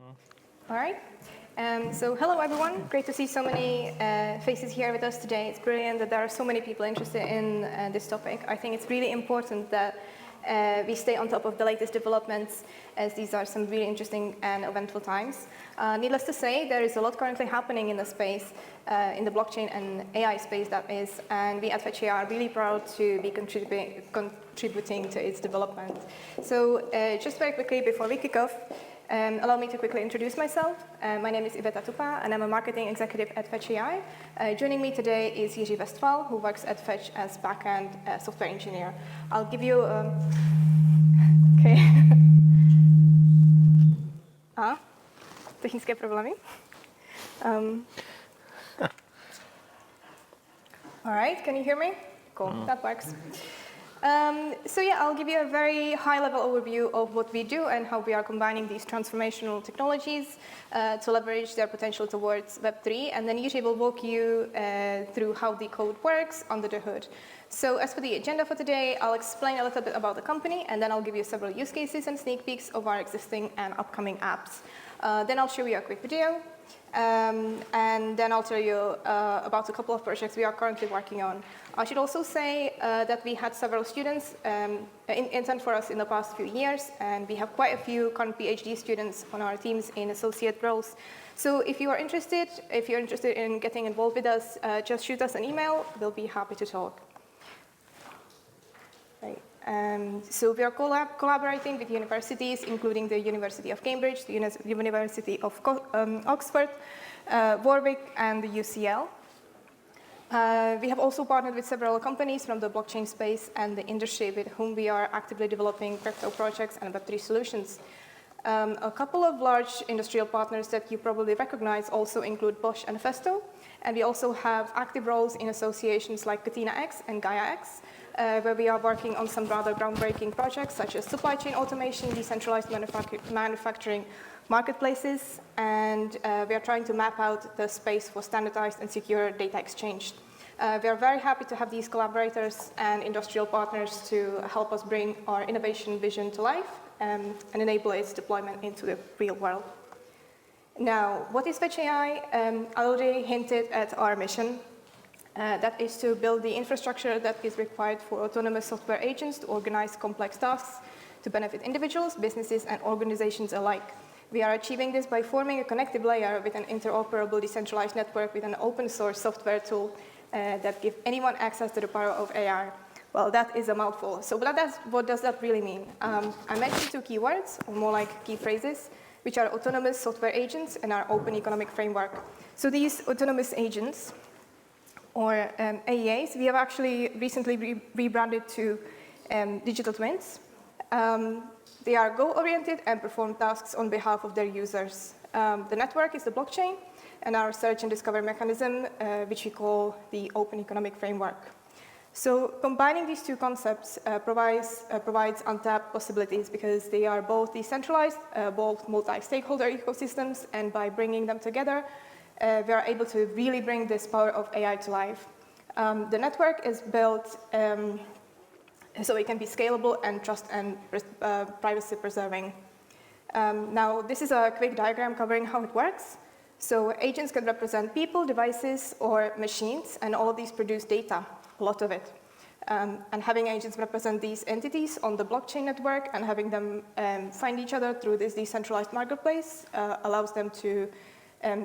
All right. So hello, everyone. Great to see so many faces here with us today. It's brilliant that there are so many people interested in this topic. I think it's really important that we stay on top of the latest developments, as these are some really interesting and eventful times. Needless to say, there is a lot currently happening in the space, in the blockchain and AI space, that is, and we at Fetch.ai are really proud to be contributing to its development. So just very quickly before we kick off, allow me to quickly introduce myself. My name is Iveta Tupá, and I'm a marketing executive at Fetch.ai. Joining me today is Jiří Vestfál, who works at Fetch as backend software engineer. I'll give you okay. Technické problémy. All right, can you hear me? Cool, that works. So yeah, I'll give you a very high-level overview of what we do and how we are combining these transformational technologies to leverage their potential towards Web3, and then Jiří will walk you through how the code works under the hood. So as for the agenda for today, I'll explain a little bit about the company, and then I'll give you several use cases and sneak peeks of our existing and upcoming apps. Then I'll show you a quick video, and then I'll tell you about a couple of projects we are currently working on. I should also say that we had several students intern for us in the past few years, and we have quite a few current PhD students on our teams in associate roles. So if you're interested in getting involved with us, just shoot us an email. We'll be happy to talk. Right. So we are collaborating with universities, including the University of Cambridge, the University of Oxford, Warwick, and the UCL. We have also partnered with several companies from the blockchain space and the industry with whom we are actively developing crypto projects and Web3 solutions. A couple of large industrial partners that you probably recognize also include Bosch and Festo, and we also have active roles in associations like Catena-X and Gaia-X, where we are working on some rather groundbreaking projects such as supply chain automation, decentralized manufacturing marketplaces, and we are trying to map out the space for standardized and secure data exchange. We are very happy to have these collaborators and industrial partners to help us bring our innovation vision to life and enable its deployment into the real world. Now, what is Fetch.ai? I already hinted at our mission. That is to build the infrastructure that is required for autonomous software agents to organize complex tasks to benefit individuals, businesses, and organizations alike. We are achieving this by forming a connective layer with an interoperable decentralized network with an open source software tool that gives anyone access to the power of AI. Well, that is a mouthful. So what does that really mean? I mentioned two keywords, or more like key phrases, which are autonomous software agents and our open economic framework. So these autonomous agents, or AEAs, we have actually recently rebranded to digital twins. They are goal-oriented and perform tasks on behalf of their users. The network is the blockchain, and our search and discovery mechanism, which we call the open economic framework. So combining these two concepts provides untapped possibilities because they are both decentralized, both multi-stakeholder ecosystems, and by bringing them together, we are able to really bring this power of AI to life. The network is built so it can be scalable and trust and privacy preserving. Now, this is a quick diagram covering how it works. So agents can represent people, devices, or machines, and all of these produce data, a lot of it. And having agents represent these entities on the blockchain network and having them find each other through this decentralized marketplace allows them to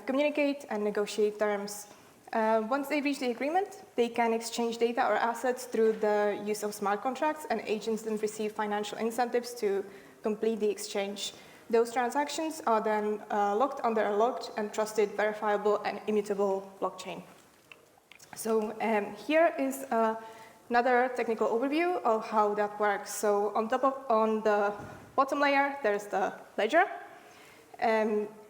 communicate and negotiate terms. Once they reach the agreement, they can exchange data or assets through the use of smart contracts, and agents then receive financial incentives to complete the exchange. Those transactions are then locked under a locked and trusted, verifiable, and immutable blockchain. So here is another technical overview of how that works. So on the bottom layer, there's the ledger.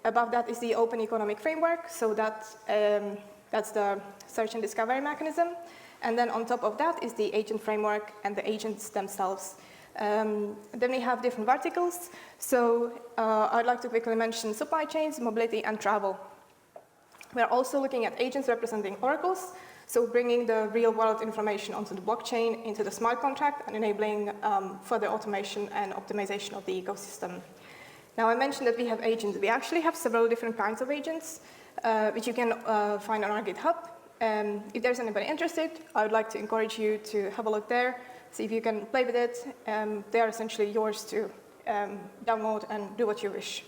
Above that is the open economic framework, so that's the search and discovery mechanism. And then on top of that is the agent framework and the agents themselves. Then we have different verticals. So I'd like to quickly mention supply chains, mobility, and travel. We're also looking at agents representing oracles, so bringing the real-world information onto the blockchain, into the smart contract, and enabling further automation and optimization of the ecosystem. Now, I mentioned that we have agents. We actually have several different kinds of agents, which you can find on our GitHub. If there's anybody interested, I would like to encourage you to have a look there, see if you can play with it. They are essentially yours to download and do what you wish.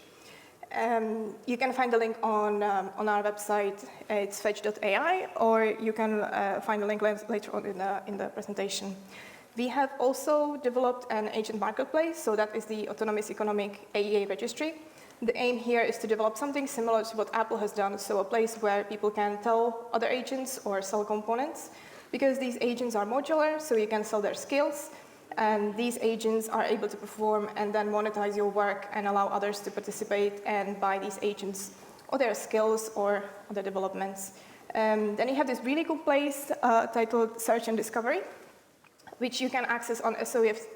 You can find the link on our website. It's Fetch.ai, or you can find the link later on in the presentation. We have also developed an agent marketplace, so that is the Autonomous Economic AEA registry. The aim here is to develop something similar to what Apple has done, so a place where people can tell other agents or sell components, because these agents are modular, so you can sell their skills, and these agents are able to perform and then monetize your work and allow others to participate and buy these agents or their skills or other developments. Then you have this really cool place titled Search and Discovery, which you can access on SOEF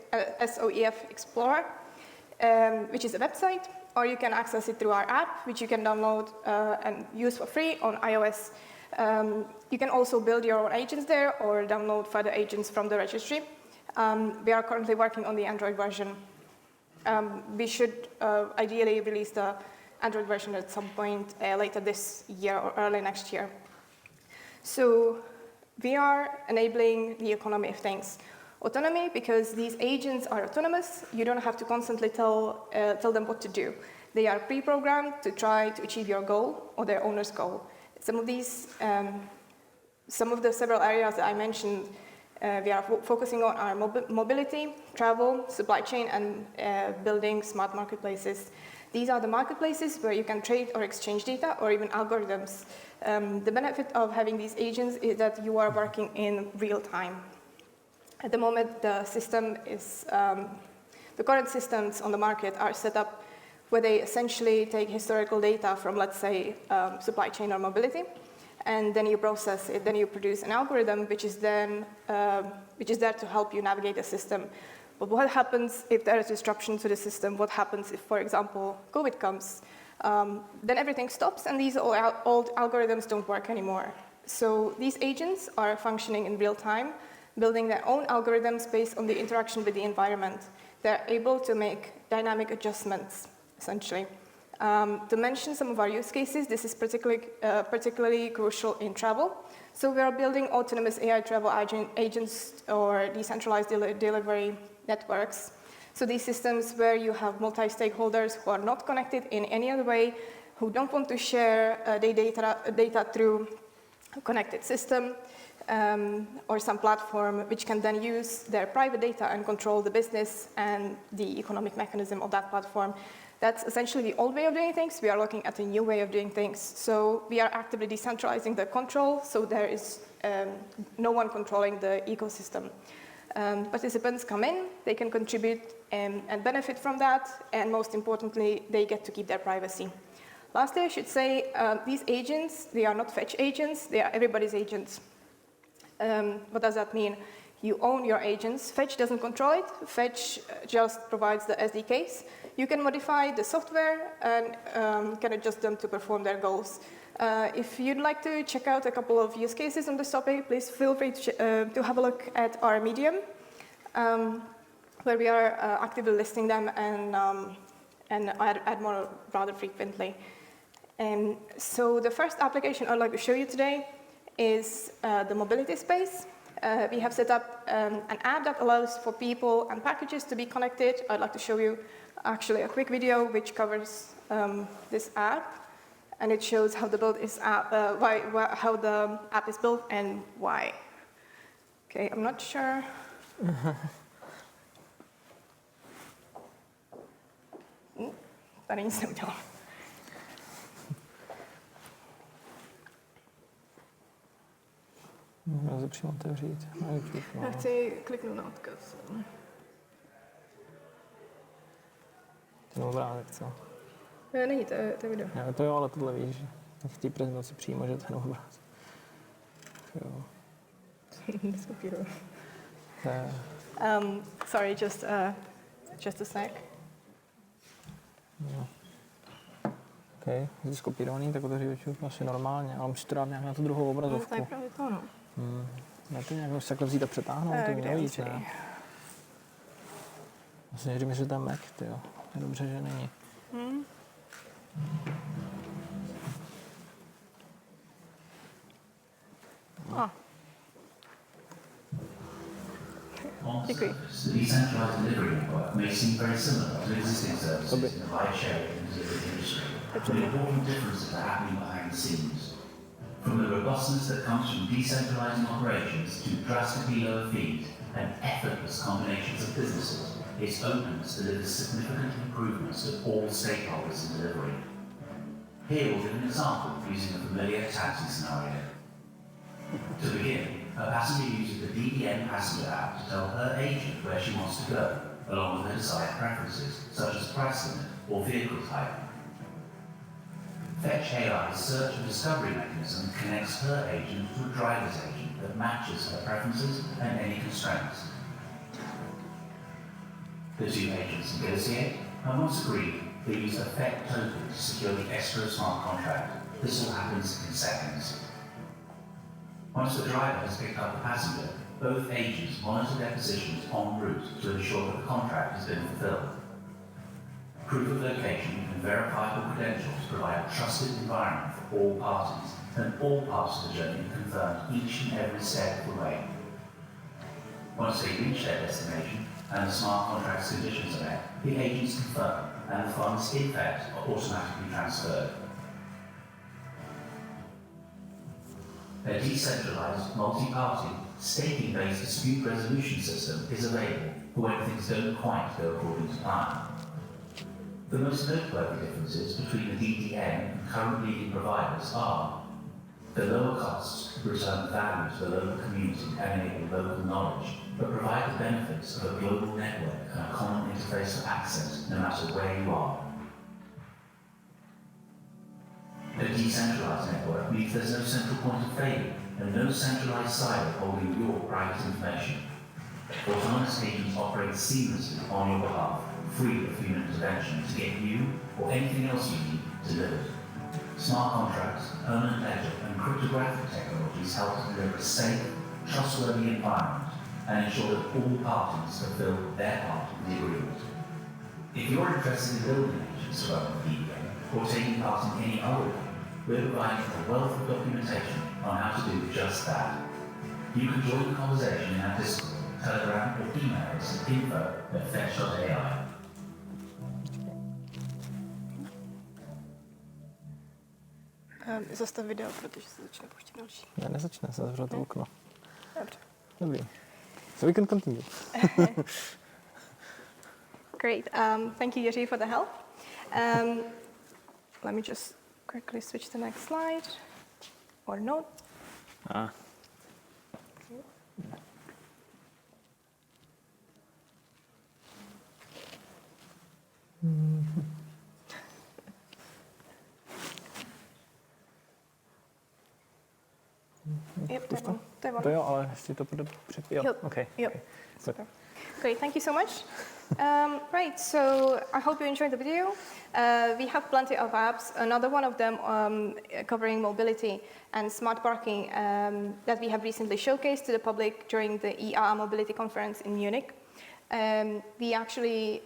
Explorer, which is a website, or you can access it through our app, which you can download and use for free on iOS. You can also build your own agents there or download further agents from the registry. We are currently working on the Android version. We should ideally release the Android version at some point later this year or early next year. So we are enabling the economy of things. Autonomy, because these agents are autonomous, you don't have to constantly tell them what to do. They are pre-programmed to try to achieve your goal or their owner's goal. Some of the several areas that I mentioned, we are focusing on our mobility, travel, supply chain, and building smart marketplaces. These are the marketplaces where you can trade or exchange data or even algorithms. The benefit of having these agents is that you are working in real time. At the moment, the current systems on the market are set up where they essentially take historical data from, let's say, supply chain or mobility, and then you process it. Then you produce an algorithm which is there to help you navigate the system. But what happens if there is disruption to the system? What happens if, for example, COVID comes? Then everything stops, and these old algorithms don't work anymore. So these agents are functioning in real time, building their own algorithms based on the interaction with the environment. They're able to make dynamic adjustments, essentially. To mention some of our use cases, this is particularly crucial in travel. So we are building autonomous AI travel agents or decentralized delivery networks. So these systems where you have multi-stakeholders who are not connected in any other way, who don't want to share their data through a connected system, or some platform which can then use their private data and control the business and the economic mechanism of that platform. That's essentially the old way of doing things. We are looking at a new way of doing things. So we are actively decentralizing the control, so there is no one controlling the ecosystem. Participants come in, they can contribute and benefit from that, and most importantly, they get to keep their privacy. Lastly, I should say, these agents, they are not Fetch agents, they are everybody's agents. What does that mean? You own your agents. Fetch doesn't control it. Fetch just provides the SDKs. You can modify the software and can adjust them to perform their goals. If you'd like to check out a couple of use cases on this topic, please feel free to have a look at our Medium, where we are actively listing them and add more rather frequently. So the first application I'd like to show you today is the mobility space. We have set up an app that allows for people and packages to be connected. I'd like to show you actually a quick video which covers this app, and it shows how the how the app is built and why. Okay, I'm not sure. Tady nic neudělám. Můžu se přímo otevřít. Já chci kliknout na odkaz. To je obrázek, co? Není, to je video. Ne, to jo, ale tohle víš, že v té prezentaci přímo, že to je obrázek. Jo. Skopíruju. Sorry, just a sec. No. OK, jsi skopírovaný, tak otevří asi normálně, ale musíš to dát nějak na tu druhou obrazovku. To je právě to, no. Ne, to nějak musíš takhle vzít a přetáhnout, to mě víc, ne? Vlastně říct, že to je Mac, tyjo. Je dobře, že není. On the surface, the decentralized delivery network may seem very similar to existing services in the ride-sharing and delivery industry, but important differences are happening behind the scenes. From the robustness that comes from decentralizing operations to drastically lower fees and effortless combinations of businesses, its openness delivers significant improvements to all stakeholders in delivery. Here we'll give an example using a familiar taxi scenario. To begin, a passenger uses the DDN passenger app to tell her agent where she wants to go, along with her desired preferences, such as price limit or vehicle type. Fetch.ai's search and discovery mechanism connects her agent to a driver's agent that matches her preferences and any constraints. The two agents negotiate, and once agreed, they use a Fetch token to secure the escrow smart contract. This all happens in seconds. Once the driver has picked up the passenger, both agents monitor their positions en route to ensure that the contract has been fulfilled. Proof of location and verifiable credentials provide a trusted environment for all parties, and all parts of the journey are confirmed each and every step of the way. Once they reach their destination and the smart contract's conditions are met, the agents confirm, and the funds in fact are automatically transferred. A decentralized, multi-party, staking-based dispute resolution system is available for when things don't quite go according to plan. The most noteworthy differences between the DDN and current leading providers are the lower costs return value to the local community and enable local knowledge, but provide the benefits of a global network and a common interface for access no matter where you are. A decentralized network means there's no central point of failure and no centralized silo holding your private information. Autonomous agents operate seamlessly on your behalf, free of human intervention, to get you or anything else you need delivered. Smart contracts, permanent ledger, and cryptographic technologies help to deliver a safe, trustworthy environment and ensure that all parties fulfill their part of the agreement. If you're interested in building agents around the DDN or taking part in any other way, we're providing a wealth of documentation on how to do just that. You can join the conversation in our Discord, Telegram, or email us at info@fetch.ai. Zastav video, protože se začne pouštět další. Ne, nezačne, se zavřelo to okno. Dobře. Dobrý. So we can continue. Great. Thank you, Jiří, for the help. Let me just quickly switch to the next slide. Or not. Yep, To jo, ale jestli to bude jo. Okay. Yep. Okay. Super. Great, thank you so much. Right, so I hope you enjoyed the video. We have plenty of apps. Another one of them covering mobility and smart parking that we have recently showcased to the public during the EA Mobility Conference in Munich. We actually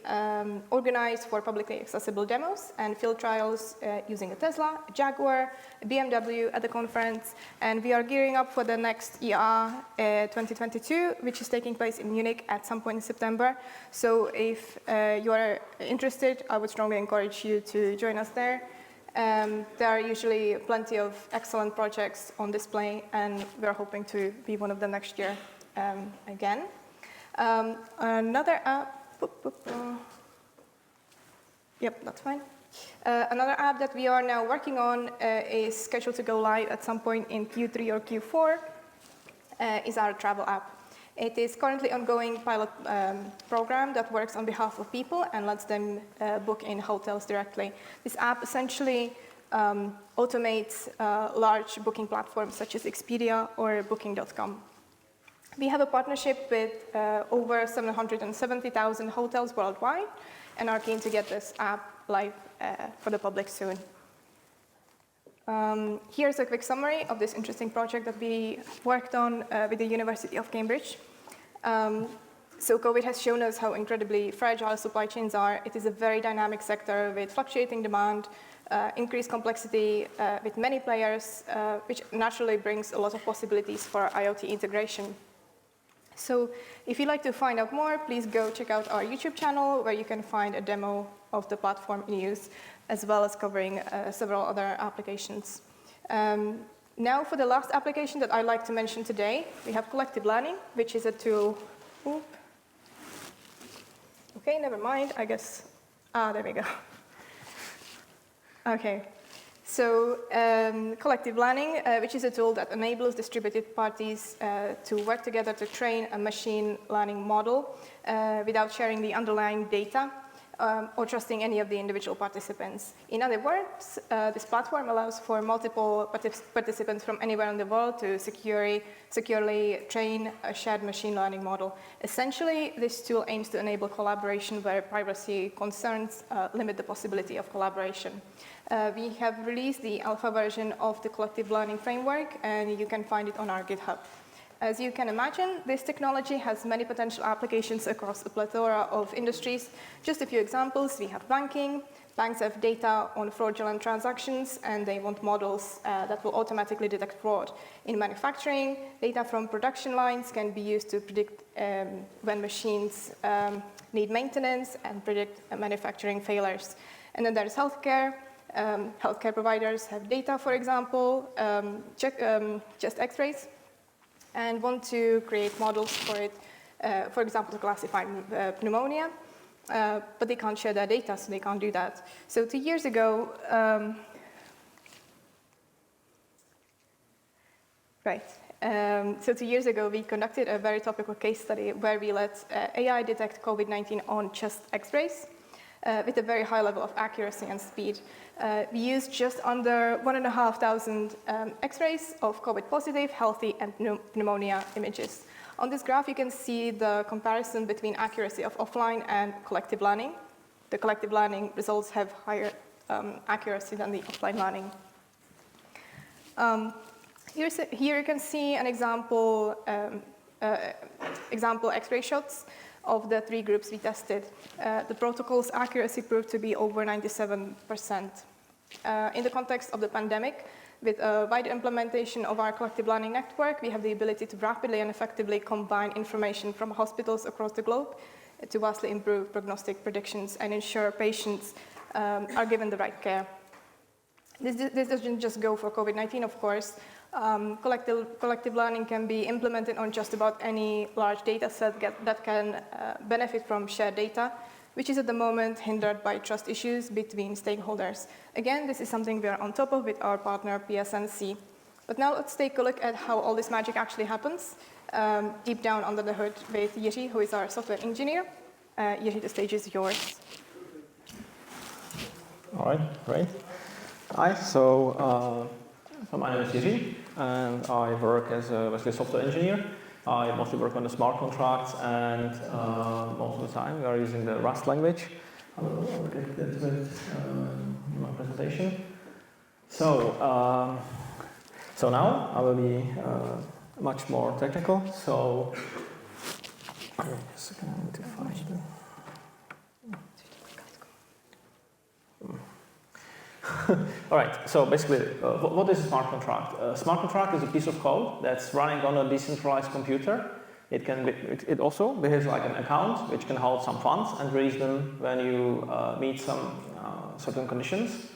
organized for publicly accessible demos and field trials using a Tesla, a Jaguar, a BMW at the conference, and we are gearing up for the next EA 2022, which is taking place in Munich at some point in September. So if you are interested, I would strongly encourage you to join us there. There are usually plenty of excellent projects on display, and we're hoping to be one of them next year again. Another app, yep, that's fine. Another app that we are now working on is scheduled to go live at some point in Q3 or Q4, is our travel app. It is currently ongoing pilot program that works on behalf of people and lets them book in hotels directly. This app essentially automates large booking platforms such as Expedia or Booking.com. We have a partnership with over 770,000 hotels worldwide and are keen to get this app live for the public soon. Here's a quick summary of this interesting project that we worked on with the University of Cambridge. So COVID has shown us how incredibly fragile supply chains are. It is a very dynamic sector with fluctuating demand, increased complexity with many players, which naturally brings a lot of possibilities for IoT integration. So if you'd like to find out more, please go check out our YouTube channel, where you can find a demo of the platform in use, as well as covering several other applications. Now for the last application that I'd like to mention today, we have collective learning, which is a tool. Okay, never mind, I guess. There we go. Okay, so collective learning, which is a tool that enables distributed parties to work together to train a machine learning model without sharing the underlying data or trusting any of the individual participants. In other words, this platform allows for multiple participants from anywhere in the world to securely train a shared machine learning model. Essentially, this tool aims to enable collaboration where privacy concerns limit the possibility of collaboration. We have released the alpha version of the collective learning framework, and you can find it on our GitHub. As you can imagine, this technology has many potential applications across a plethora of industries. Just a few examples: we have banking. Banks have data on fraudulent transactions, and they want models that will automatically detect fraud. In manufacturing, data from production lines can be used to predict when machines need maintenance and predict manufacturing failures. And then there's healthcare. Healthcare providers have data, for example, chest x-rays, and want to create models for it, for example, to classify pneumonia, but they can't share their data, so they can't do that. So 2 years ago, So 2 years ago, we conducted a very topical case study where we let AI detect COVID-19 on chest x-rays with a very high level of accuracy and speed. We used just under 1,500 x-rays of COVID positive, healthy, and pneumonia images. On this graph, you can see the comparison between accuracy of offline and collective learning. The collective learning results have higher accuracy than the offline learning. Here you can see an example X-ray shots of the 3 groups we tested. The protocol's accuracy proved to be over 97%. In the context of the pandemic, with a wide implementation of our collective learning network, we have the ability to rapidly and effectively combine information from hospitals across the globe to vastly improve prognostic predictions and ensure patients are given the right care. This doesn't just go for COVID-19, of course. Collective learning can be implemented on just about any large data set that can benefit from shared data, which is at the moment hindered by trust issues between stakeholders. Again, this is something we are on top of with our partner PSNC. But now let's take a look at how all this magic actually happens, deep down under the hood with Jiří, who is our software engineer. Jiří, the stage is yours. All right, great. Hi, so my name is Jiří, and I work as a software engineer. I mostly work on the smart contracts, and most of the time we are using the Rust language. I will get that with my presentation. So now I will be much more technical. So just a second, I need to find it. All right, so basically, what is a smart contract? A smart contract is a piece of code that's running on a decentralized computer. It also behaves like an account, which can hold some funds and release them when you meet some certain conditions.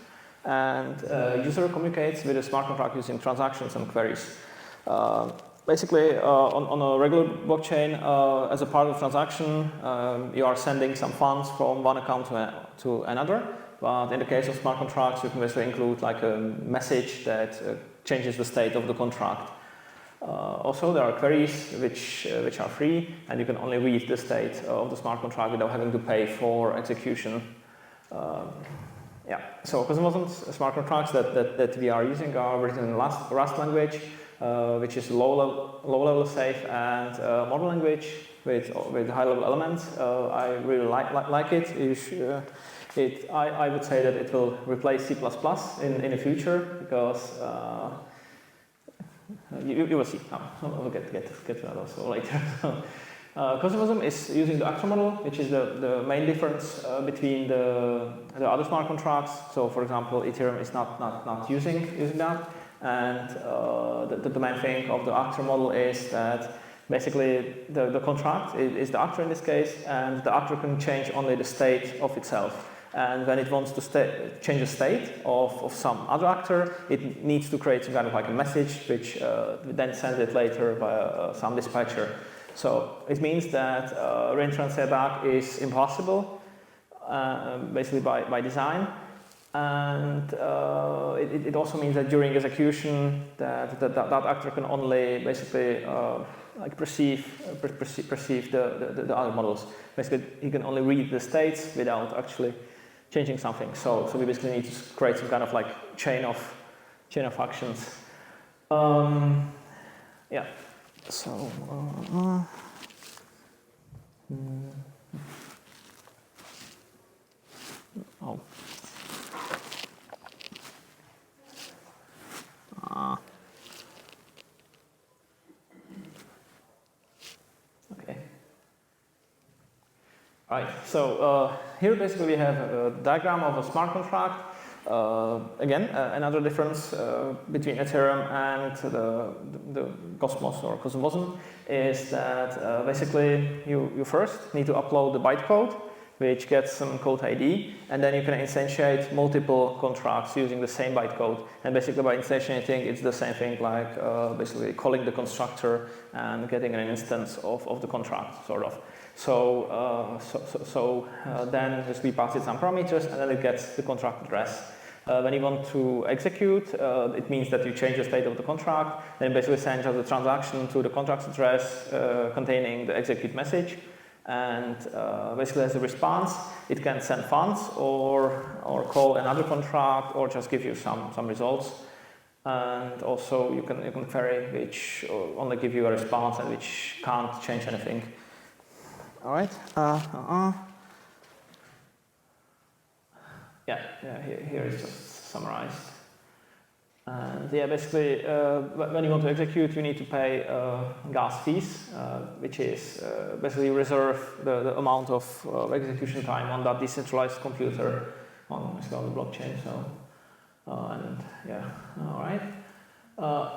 And user communicates with a smart contract using transactions and queries. Basically, on a regular blockchain, as a part of the transaction, you are sending some funds from one account to another. But in the case of smart contracts, you can basically include like a message that changes the state of the contract. Also, there are queries which are free, and you can only read the state of the smart contract without having to pay for execution. So custom smart contracts that we are using are written in Rust language, which is low-level safe, and model language with high-level elements. I really like it. I would say that it will replace C++ in the future, because you will see. We'll get to that also later. Consumerism is using the actor model, which is the main difference between the other smart contracts. So, for example, Ethereum is not using that, and the main thing of the actor model is that basically the contract is the actor in this case, and the actor can change only the state of itself. And when it wants to change the state of some other actor, it needs to create some kind of like a message, which then sends it later by some dispatcher. So it means that reinsurance back is impossible, basically by design. And it also means that during execution, that actor can only basically like perceive the other models. Basically, he can only read the states without actually changing something. So we basically need to create some kind of like chain of actions. Yeah. So. Oh. Okay. Right. So here basically we have a diagram of a smart contract. Again, another difference between Ethereum and the Cosmos or Cosmosm is that basically you first need to upload the bytecode, which gets some code ID, and then you can instantiate multiple contracts using the same bytecode. And basically by instantiating, it's the same thing like basically calling the constructor and getting an instance of the contract, sort of. So then we pass it some parameters, and then it gets the contract address. When you want to execute, it means that you change the state of the contract, then basically send just the transaction to the contract address containing the execute message, and basically as a response, it can send funds or call another contract or just give you some results. And also you can query which only give you a response and which can't change anything. All right. Yeah, here is just summarized. And yeah, basically, when you want to execute, you need to pay gas fees, which is basically reserve the amount of execution time on that decentralized computer on the blockchain. So, and yeah, all right.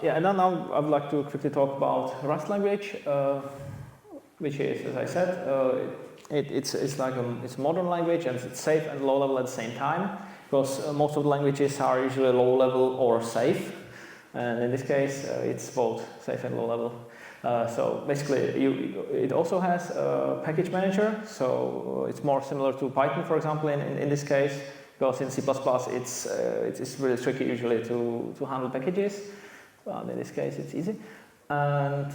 Yeah, and then now I would like to quickly talk about Rust language, which is, as I said, it's like it's a modern language, and it's safe and low level at the same time, because most of the languages are usually low level or safe, and in this case it's both safe and low level. So basically it also has a package manager, so it's more similar to Python, for example, in this case, because in C++ it's really tricky usually to handle packages, but in this case it's easy. And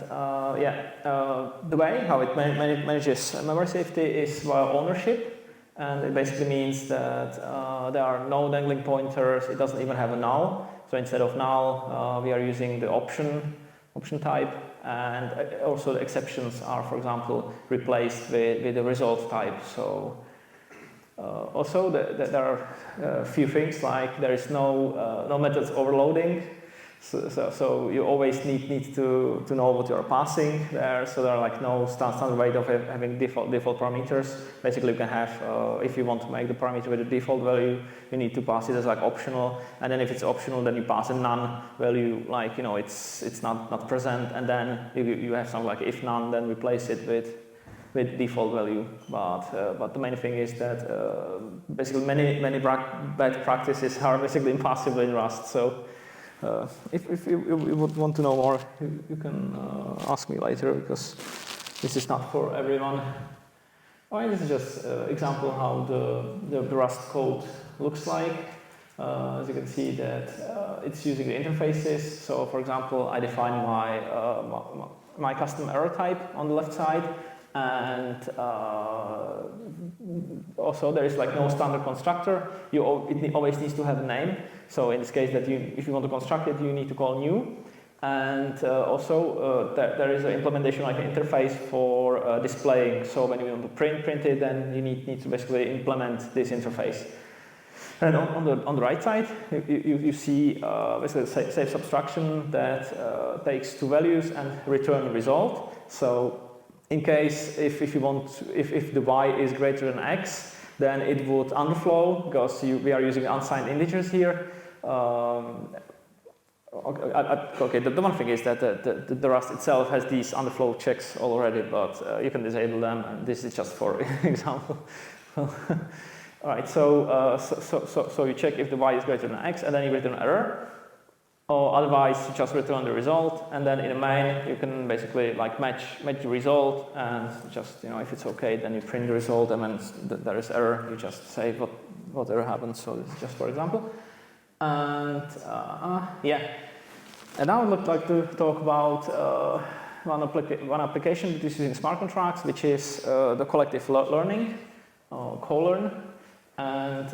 the way how it manages memory safety is via ownership, and it basically means that there are no dangling pointers. It doesn't even have a null. So instead of null, we are using the option type, and also the exceptions are, for example, replaced with the result type. So also there are a few things like there is no methods overloading. So you always need to know what you are passing there. So there are like no standard way of having default parameters. Basically, you can have if you want to make the parameter with a default value, you need to pass it as like optional. And then if it's optional, then you pass a none value, like it's not present. And then you have some like if none, then replace it with default value. But the main thing is that basically many bad practices are basically impossible in Rust. So. If you would want to know more, you can ask me later, because this is not for everyone. Alright, this is just an example how the Rust code looks like. As you can see that it's using the interfaces. So for example, I define my custom error type on the left side, and also there is like no standard constructor. It always needs to have a name. So in this case, if you want to construct it, you need to call new. And also there is an implementation like an interface for displaying. So when you want to print it, then you need to basically implement this interface. And on the right side, you see basically safe subtraction that takes two values and return the result. So in case if the y is greater than x, then it would underflow because we are using unsigned integers here. Okay, the one thing is that the Rust itself has these underflow checks already, but you can disable them, and this is just for example. All right, so you check if the y is greater than x, and then you return an error. Or otherwise, you just return the result, and then in the main, you can basically like match the result, and just if it's okay, then you print the result, and when there is error, you just say what error happened. So this is just for example. And yeah, and now I would like to talk about one application that is using smart contracts, which is the collective learning, co-learn. And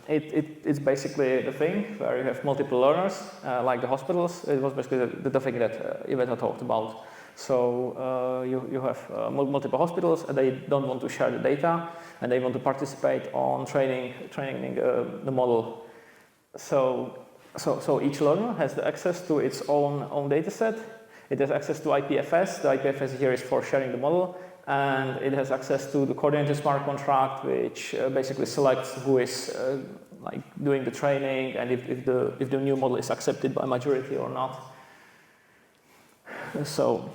it's basically the thing where you have multiple learners, like the hospitals. It was basically the thing that Iveta talked about. So you have multiple hospitals, and they don't want to share the data, and they want to participate on training the model. So each learner has the access to its own data set. It has access to IPFS. The IPFS here is for sharing the model. And it has access to the coordinated smart contract, which basically selects who is like doing the training and if the new model is accepted by majority or not. So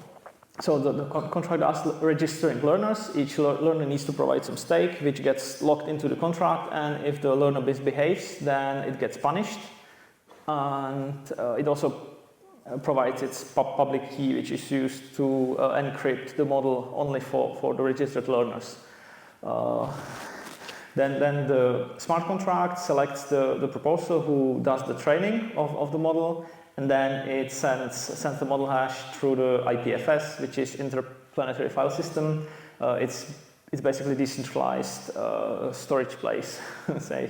the contract asks registering learners. Each learner needs to provide some stake, which gets locked into the contract. And if the learner misbehaves, then it gets punished. And it also provides its public key, which is used to encrypt the model only for the registered learners. Then the smart contract selects the proposer who does the training of the model, and then it sends the model hash through the IPFS, which is interplanetary file system. It's basically decentralized storage place, say,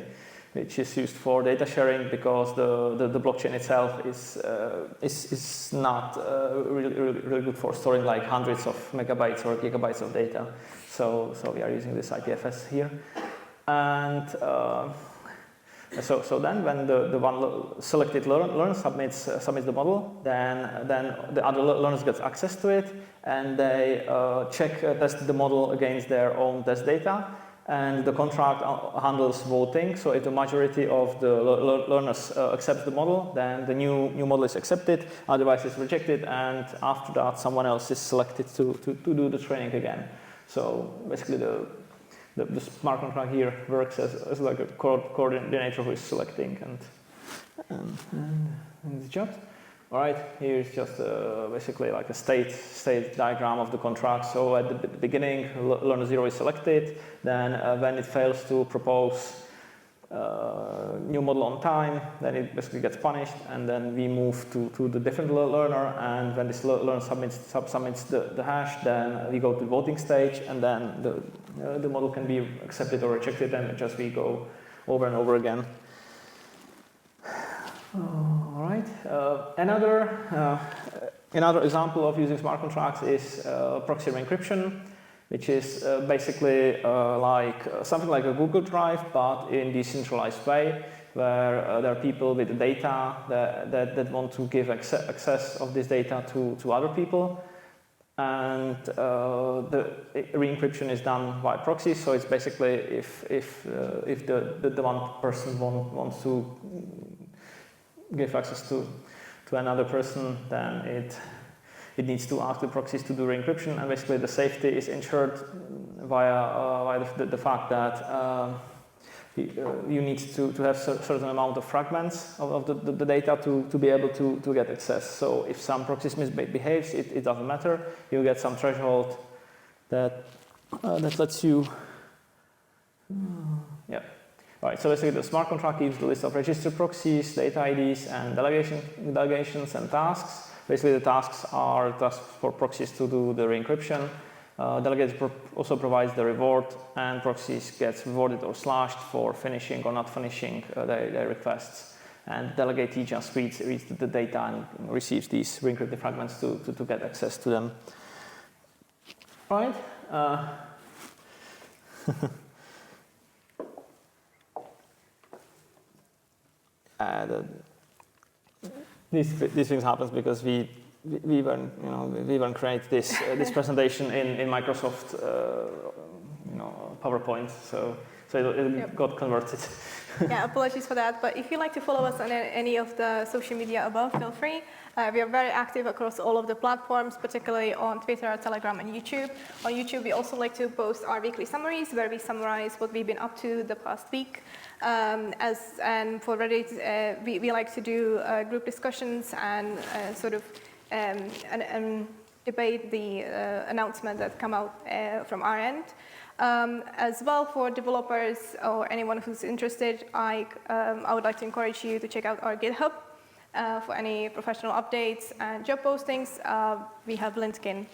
which is used for data sharing because the blockchain itself is not really good for storing like hundreds of megabytes or gigabytes of data. So we are using this IPFS here, and so then when the one selected learner submits the model, then the other learners get access to it, and they test the model against their own test data. And the contract handles voting. So if the majority of the learners accepts the model, then the new model is accepted. Otherwise, it's rejected. And after that, someone else is selected to do the training again. So basically, the smart contract here works as like a coordinator who is selecting and the job. All right, here's just basically like a state diagram of the contract. So at the beginning, learner 0 is selected. Then when it fails to propose new model on time, then it basically gets punished. And then we move to the different learner. And when this learner submits the hash, then we go to the voting stage. And then the model can be accepted or rejected. And just we go over and over again. All right. Another example of using smart contracts is proxy encryption, which is basically like something like a Google Drive, but in decentralized way, where there are people with the data that want to give access of this data to other people, and the re-encryption is done by proxy. So it's basically if the one person wants to give access to another person, then it needs to ask the proxies to do re-encryption, and basically the safety is ensured via the fact that you need to have a certain amount of fragments of the data to be able to get access. So if some proxies misbehaves, it doesn't matter. You get some threshold that lets you. Yeah. All right, so basically the smart contract gives the list of registered proxies, data IDs, and delegations and tasks. Basically, the tasks are tasks for proxies to do the re-encryption. Delegates also provides the reward, and proxies gets rewarded or slashed for finishing or not finishing their requests. And delegate just reads the data and receives these re-encrypted fragments to get access to them. All right. These things happen because we we even create this this presentation in Microsoft, PowerPoint. So it got converted. Yeah, apologies for that. But if you'd like to follow us on any of the social media above, feel free. We are very active across all of the platforms, particularly on Twitter, Telegram, and YouTube. On YouTube, we also like to post our weekly summaries, where we summarize what we've been up to the past week. And for Reddit, we like to do group discussions and debate the announcement that come out from our end. As well, for developers or anyone who's interested, I would like to encourage you to check out our GitHub for any professional updates and job postings. We have LinkedIn.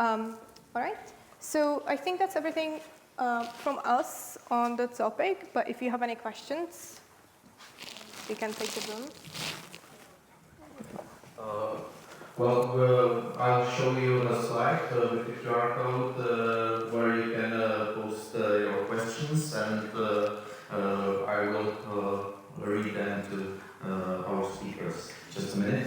All right, so I think that's everything from us on the topic, but if you have any questions, we can take the room. I'll show you a slide with the QR code where you can post your questions, and I will read them to our speakers. Just a minute.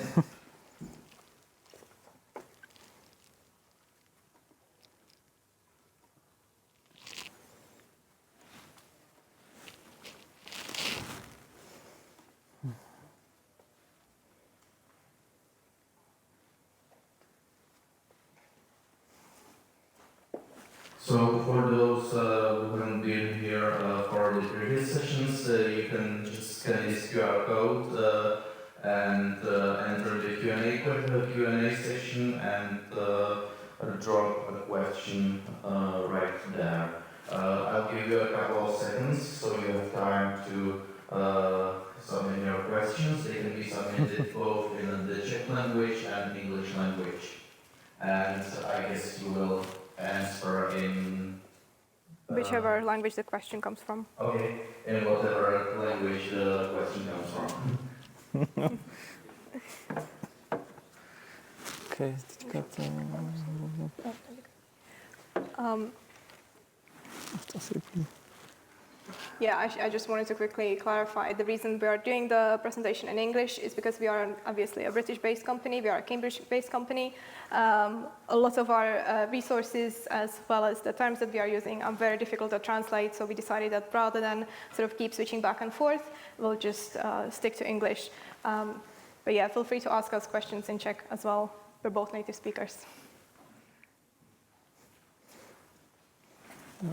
So for those who haven't been here for the previous sessions, you can just scan this QR code and enter the Q&A session and drop a question right there. I'll give you a couple of seconds so you have time to submit your questions. They can be submitted both in the Czech language and English language. And I guess you will answer in Whichever language the question comes from. Okay, in whatever language the question comes from. Okay. Yeah, I just wanted to quickly clarify. The reason we are doing the presentation in English is because we are obviously a British-based company. We are a Cambridge-based company. A lot of our resources, as well as the terms that we are using, are very difficult to translate. So we decided that rather than sort of keep switching back and forth, we'll just stick to English. But yeah, feel free to ask us questions in Czech as well. We're both native speakers.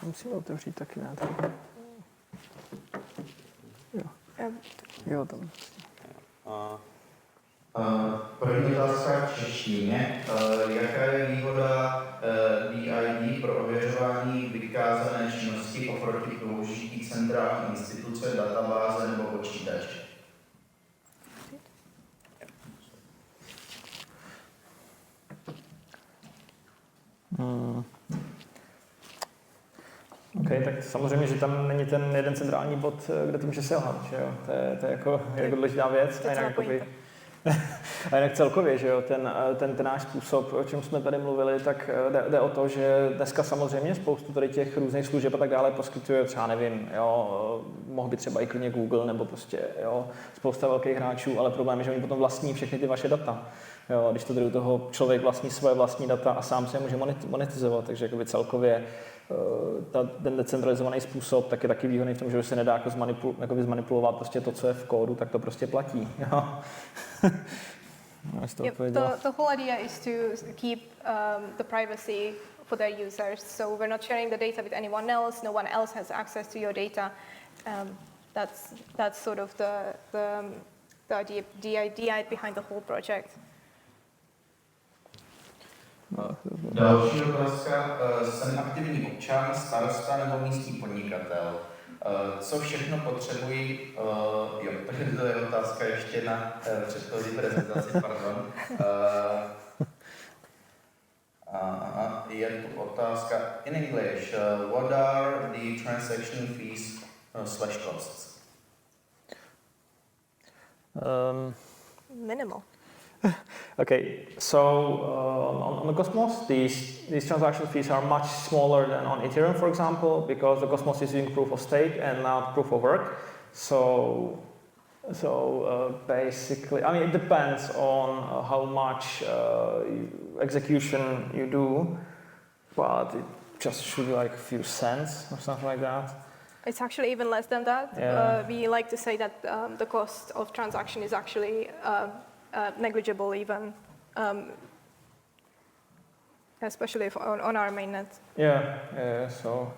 Musím otevřít taky nějaký. Jo, tam. První otázka v češtině. Jaká je výhoda DID pro ověřování vykázané činnosti oproti použití centrální instituce, databáze nebo počítače? OK, tak samozřejmě, že tam není ten jeden centrální bod, kde to může selhat, že jo? To je jako důležitá věc. A jinak celkově, že jo, ten náš způsob, o čem jsme tady mluvili, tak jde o to, že dneska samozřejmě spoustu tady těch různých služeb a tak dále poskytuje třeba, nevím, jo, mohl by třeba i klidně Google nebo prostě, jo, spousta velkých hráčů, ale problém je, že oni potom vlastní všechny ty vaše data. Jo, když to tady u toho člověk vlastní svoje vlastní data a sám se je může monetizovat, takže jakoby celkově ten decentralizovaný způsob tak je taky výhodný v tom, že se nedá jako zmanipulovat prostě to, co je v kódu, tak to prostě platí. Jo. Yep, the whole idea is to keep the privacy for their users. So we're not sharing the data with anyone else. No one else has access to your data. That's sort of the idea behind the whole project. Další otázka. Jsem aktivní občan, starosta nebo místní podnikatel. Co všechno potřebují? To je otázka ještě na předchozí prezentaci, pardon. Je tu otázka in English. What are the transaction fees / costs? Minimal. Okay, so on the Cosmos, these transaction fees are much smaller than on Ethereum, for example, because the Cosmos is using proof of stake and not proof of work. So Basically, I mean, it depends on how much execution you do, but it just should be like a few cents or something like that. It's actually even less than that. Yeah. We like to say that the cost of transaction is actually negligible even, especially on our mainnet. Yeah, so.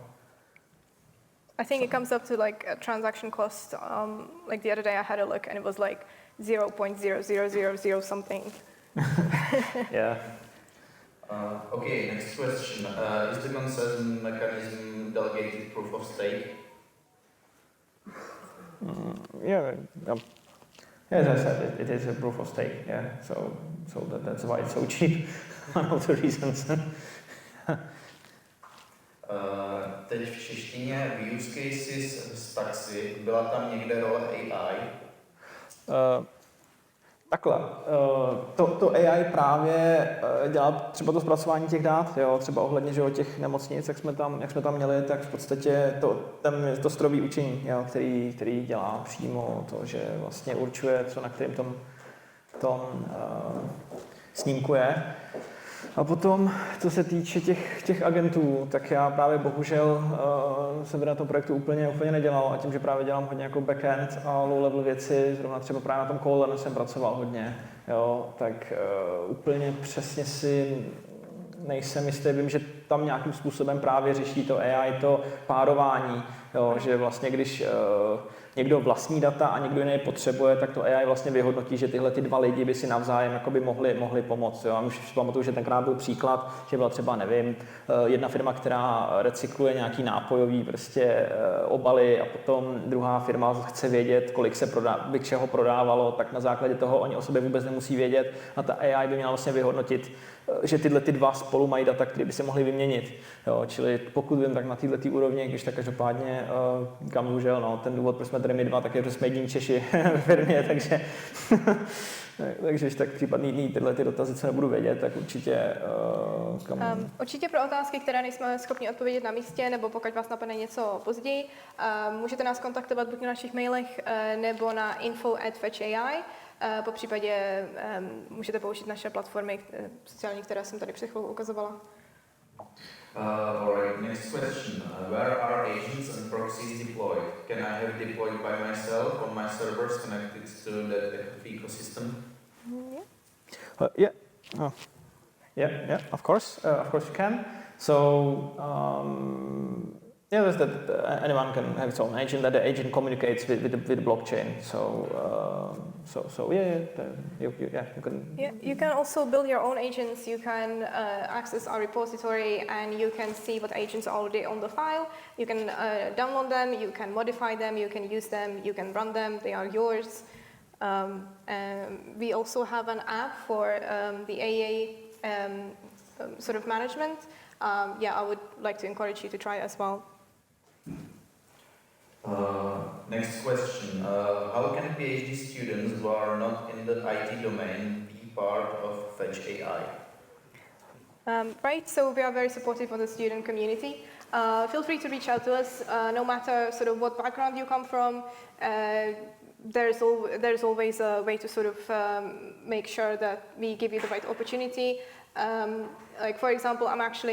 I think it comes up to like a transaction cost, like the other day I had a look and it was like 0.0000 something. Yeah. Okay, next question. Is the consensus mechanism delegated proof of stake? As I said, it is a proof of stake. Yeah, so that's why it's so cheap. One of the reasons. Teď v češtině v use cases z taxi byla tam někde role AI? Takhle, to AI právě dělá třeba to zpracování těch dat, jo, třeba ohledně že, těch nemocnic, jak jsme tam měli, tak v podstatě to strojové učení, jo, který dělá přímo to, že vlastně určuje, co na kterém tom snímku je. A potom, co se týče těch agentů, tak já právě bohužel jsem na tom projektu úplně nedělal a tím, že právě dělám hodně jako backend a low-level věci, zrovna třeba právě na tom call jsem pracoval hodně, jo, tak úplně přesně si nejsem jistý, vím, že tam nějakým způsobem právě řeší to AI, to párování, jo, že vlastně když někdo vlastní data a někdo jiný potřebuje, tak to AI vlastně vyhodnotí, že tyhle ty dva lidi by si navzájem jakoby mohli pomoct. Jo. A už si pamatuju, že tenkrát byl příklad, že byla třeba, nevím, jedna firma, která recykluje nějaký nápojový prostě obaly a potom druhá firma chce vědět, kolik se čeho prodávalo, tak na základě toho oni o sobě vůbec nemusí vědět a ta AI by měla vlastně vyhodnotit, že tyhle ty dva spolu mají data, které by se mohly vyměnit. Jo, čili pokud vím, tak na této úrovni, když tak každopádně kam bohužel, no, ten důvod, proč jsme tady my dva, tak je, že jsme jediní Češi ve firmě, takže když tak případně tyhle ty dotazy, co nebudu vědět, tak určitě Určitě pro otázky, které nejsme schopni odpovědět na místě, nebo pokud vás napadne něco později, můžete nás kontaktovat buď na našich mailech, nebo na info@Fetch.ai. Po případě můžete použít naše platformy sociální, které jsem tady před chvilkou ukazovala. Alright, next question. Where are agents and proxies deployed? Can I have deployed by myself on my servers connected to the ecosystem? Yeah, of course you can. So there's that anyone can have its own agent. That the agent communicates with the blockchain. So you can. Yeah, you can also build your own agents. You can access our repository, and you can see what agents are already on the file. You can download them. You can modify them. You can use them. You can run them. They are yours. We also have an app for the AA sort of management. I would like to encourage you to try it as well. Next question. How can PhD students who are not in the IT domain be part of Fetch.ai? Right, so we are very supportive of the student community. Feel free to reach out to us, no matter sort of what background you come from. There's always a way to sort of make sure that we give you the right opportunity. Like for example,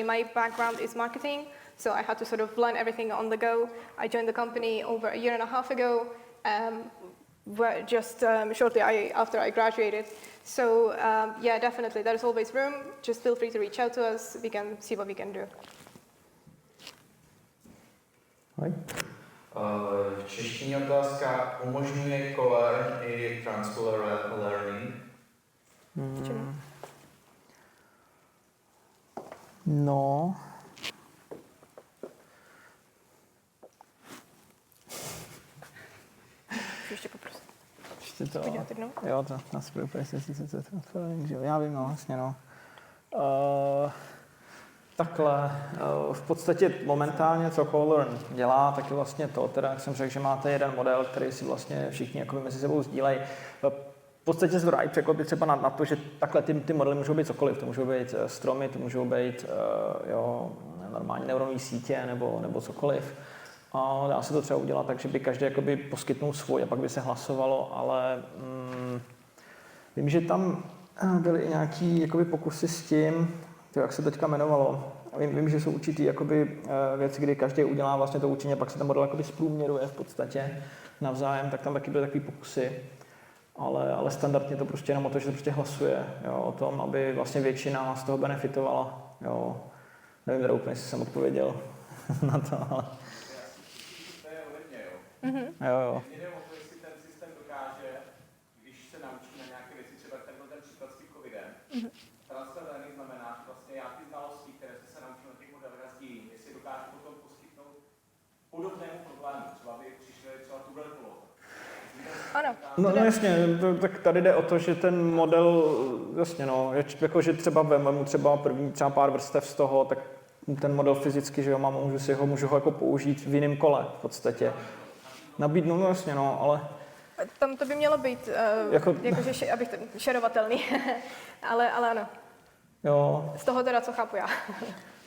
my background is marketing, so I had to sort of learn everything on the go. I joined the company over a year and a half ago, just shortly after I graduated. So definitely, there's always room. Just feel free to reach out to us. We can see what we can do. Right. V češtině otázka, umožňuje co-learn i transfer learning? No. Ještě poprosím. Ještě to. Jo, to nás bude úplně transferring, že jo, já vím, no, vlastně, no. Takhle, v podstatě momentálně, co co-learn dělá, tak je vlastně to, teda, jak jsem řekl, že máte jeden model, který si vlastně všichni jakoby mezi sebou sdílejí. V podstatě se to dá i překlopit třeba na to, že takhle ty modely můžou být cokoliv. To můžou být stromy, to můžou být normální neuronové sítě nebo cokoliv. A dá se to třeba udělat tak, že by každý jakoby poskytnul svůj a pak by se hlasovalo, ale vím, že tam byly i nějaký jakoby pokusy s tím, jak se teďka jmenovalo. Vím, že jsou určitý jakoby věci, kdy každý udělá vlastně to učení a pak se ten model jakoby zprůměruje v podstatě navzájem, tak tam taky byly takový pokusy. Ale standardně to prostě jenom o to, že se prostě hlasuje, jo, o tom, aby vlastně většina z toho benefitovala. Jo. Nevím, teda úplně, jestli jsem odpověděl na to, ale... To je hodně, jo. Jo. Mně jde o to, jestli ten systém dokáže, když se naučí na nějaké věci, třeba ten příklad s tím covidem. Transfer learning znamená, že vlastně já ty znalosti, které se naučím na těch modelech a sdílím, jestli dokážu potom poskytnout podobnému problému, třeba by přišli třeba tuberkulóza. Ano. No jasně, tak tady jde o to, že ten model, jasně no, jako že třeba vemu třeba první třeba pár vrstev z toho, tak ten model fyzicky, že jo, můžu ho jako použít v jiném kole v podstatě. Nabídnu, no jasně no, ale... Tam to by mělo být, jakože abych to šerovatelný, ale ano. Jo. Z toho teda, co chápu já.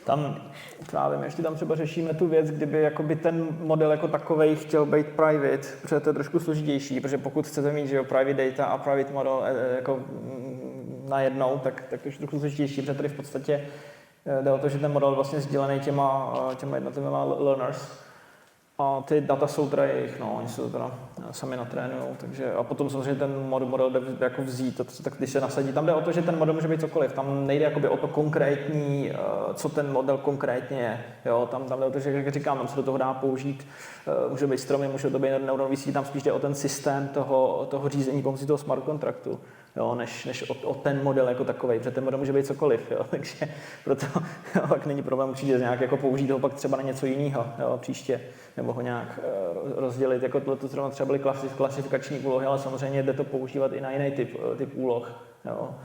Tam, já vím, ještě tam třeba řešíme tu věc, kdyby jakoby ten model jako takovej chtěl být private, protože to je trošku složitější, protože pokud chcete mít, že jo, private data a private model jako najednou, tak to je trošku složitější, protože tady v podstatě jde o to, že ten model je vlastně sdílený těma jednotlivými learners. A ty data jsou teda jejich, no, oni se to teda sami natrénujou, takže a potom samozřejmě ten model jde jako vzít, tak když se nasadí, tam jde o to, že ten model může být cokoliv, tam nejde jakoby o to konkrétní, co ten model konkrétně je, jo, tam jde o to, že jak říkám, tam se do toho dá použít, může být stromy, může to být neuronový síť, tam spíš jde o ten systém toho řízení pomocí toho smart kontraktu, jo, než o ten model jako takovej, protože ten model může být cokoliv, jo, takže proto pak není problém určitě nějak jako použít ho pak třeba na něco jiného, jo, příště, nebo ho nějak rozdělit, jako to třeba byly klasifikační úlohy, ale samozřejmě jde to používat i na jiný typ úloh. Jo.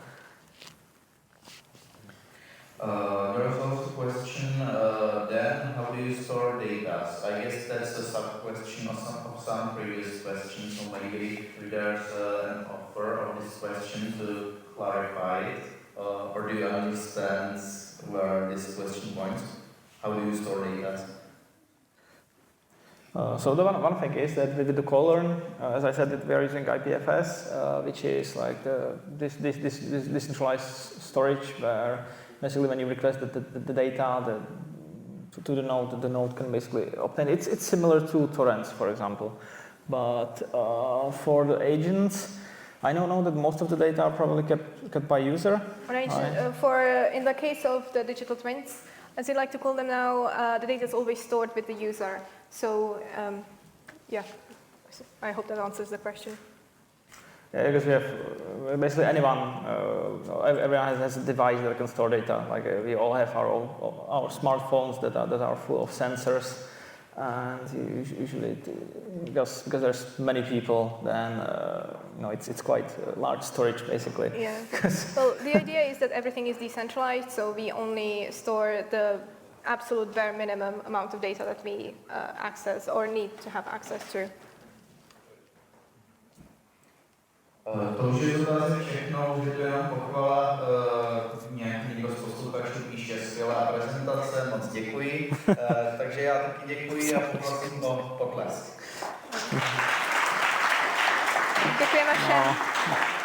There was also a question, then how do you store data? I guess that's a sub-question of some previous questions, so maybe there's an offer of this question to clarify it, or do you understand where this question points? How do you store data? So the one thing is that with the call-learn, as I said, we are using IPFS, which is like this decentralized storage where basically when you request the data to the node can basically obtain. It's similar to torrents, for example, but for the agents, I know that most of the data are probably kept by user. Right. In the case of the digital twins, as you like to call them now, the data is always stored with the user. So, yeah, I hope that answers the question. Yeah, because we have basically everyone has a device that can store data. Like we all have our smartphones that are full of sensors, and usually because there's many people, then it's quite large storage basically. Yeah. Well, the idea is that everything is decentralized, so we only store the absolute bare minimum amount of data that we access or need to have access to. To už je to asi všechno, už je to jenom pochvala, někdo z posluchačů píše skvělá prezentace, moc děkuji, takže já taky děkuji a poprosím o potlesk. Děkujeme všem.